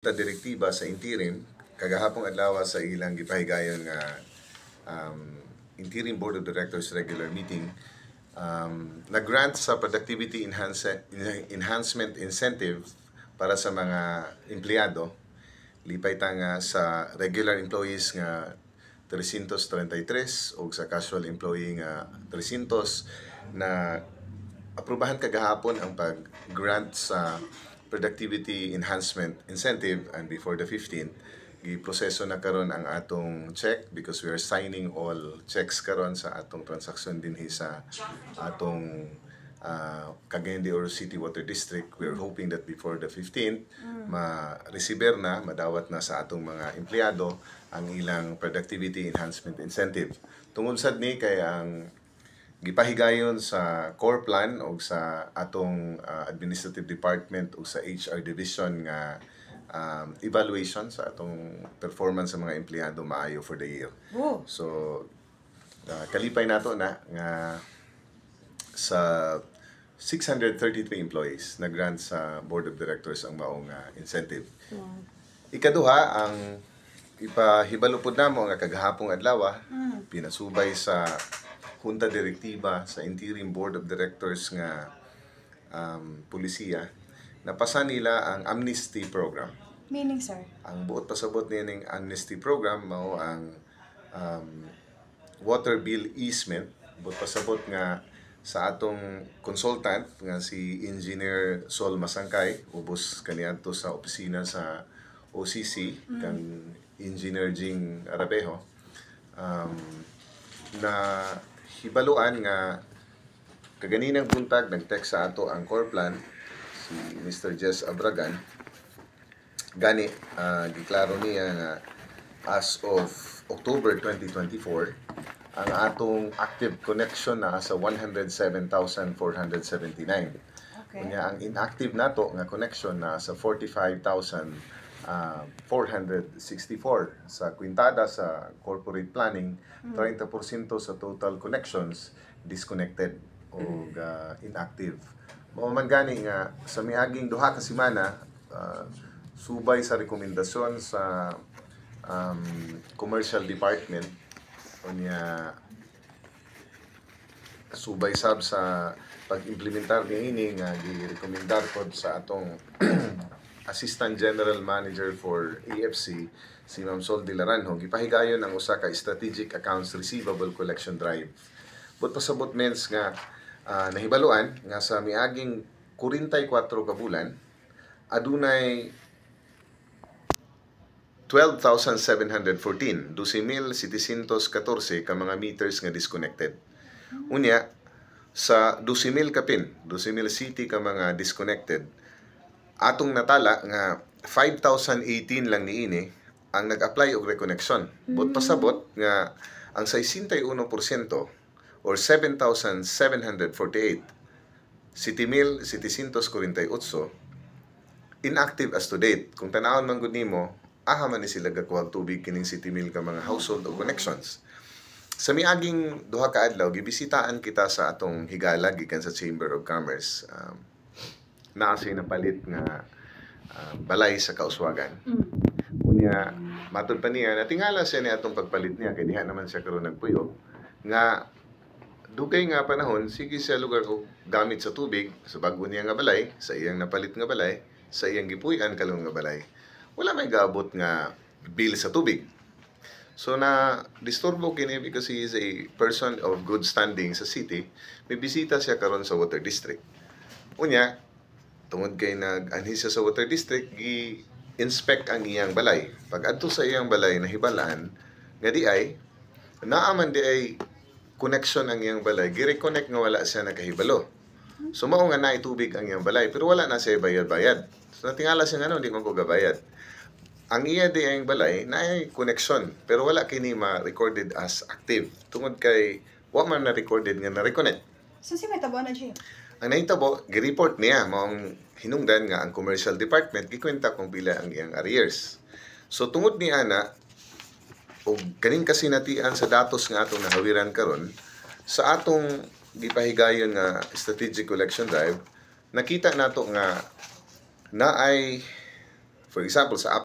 ta direktiba sa interim kagahapong adlaw sa ilang gipahigayon nga interim board of directors regular meeting nag-grant sa productivity enhancement incentive para sa mga empleyado lipay ta nga sa regular employees nga 333 o sa casual employee nga 300 na aprubahan kagahapon ang pag-grant sa productivity enhancement incentive, and before the 15th giproseso na karon ang atong check because we are signing all checks karon sa atong transaction dinhi sa atong Cagayan de Oro City Water District. We are hoping that before the 15th ma-receiver na, madawat na sa atong mga empleyado ang ilang productivity enhancement incentive. Tungod sad ni kay ang gipahigayon sa core plan o sa atong administrative department o sa HR division nga evaluation sa atong performance sa mga empleyado maayo for the year. So kalipay nato na nga sa 633 employees na grant sa board of directors ang maong incentive. Ikaduha, ang ipahibalo pud namo nga kagahapong adlaw pinasubay sa Junta Direktiba sa Interim Board of Directors nga pulisiya, napasa nila ang amnesty program. Meaning, sir? Ang buot pasabot niya ng amnesty program mao ang water bill easement. Buot pasabot nga sa atong consultant nga si Engineer Sol Masangkay, ubos kaniadto sa opisina sa OCC kang Engineer Jing Arabejo, na hibaluan nga kaganinang buntag nag-text sa ato ang core plan si Mr. Jess Abragan gani giklaro niya nga as of October 2024 ang atong active connection na sa 107,479. Kunya ang inactive nato nga connection na sa 45,464 sa kwintada sa corporate planning. 30% sa total connections disconnected o inactive. Mao man gani nga sa miaging duha ka semana subay sa rekomendasyon sa commercial department unya subay sab sa pag-implementar niini nga girekomendar pod sa atong Assistant General Manager for AFC si Ma'am Sol de Laranjo, gipahigayon ang usa ka strategic accounts receivable collection drive. But pasabot mens nga nahibaluan nga sa miaging 44 ka bulan adunay 12,714, 12,714 ka mga meters nga disconnected. Unya sa 12,000 kapin, 12,000 city ka mga disconnected, atong natala nga 5,018 lang niini ang nag-apply og reconnection. But pasabot nga ang 61% or 7,748 748 inactive as to date. Kung tanawon man gud nimo, aha man ni sila gakuhag tubig kining 70,000 ka mga household o connections. Sa miaging duha ka adlaw gibisitaan kita sa atong higala gikan sa Chamber of Commerce. Naa siya napalit nga balay sa Kauswagan. Unya matud pa niya natingala siya ni atong pagpalit niya kay diha naman siya karon nagpuyo nga dugay nga panahon sige siya lugar og gamit sa tubig sa bag-o niya nga balay, sa iyang napalit nga balay, sa iyang gipuy-an kalong nga balay. Wala may gaabot nga bill sa tubig. So na disturbo kini because he is a person of good standing sa city. May bisita siya karon sa water district. Unya tungod kay nag-anhi siya sa water district, gi-inspect ang iyang balay. Pag adto sa iyang balay nahibalaan nga di ay naaman di ay connection ang iyang balay, gi-reconnect nga wala siya nakahibalo. So mao nga naay tubig ang iyang balay pero wala na siya bayad-bayad. So natingala siya nga no, di man ko gabayad. Ang iya di ang balay naay connection pero wala kini ma-recorded as active tungod kay wa man na recorded nga na-reconnect. So si may tabo na siya? Ang nahitabo, gi-report niya maong hinungdan nga ang commercial department gikwenta kung pila ang iyang arrears. So tungod ni ana og kaning kasinatian sa datos nga atong nahawiran karon sa atong gipahigayon nga strategic collection drive, nakita nato nga naay For example, sa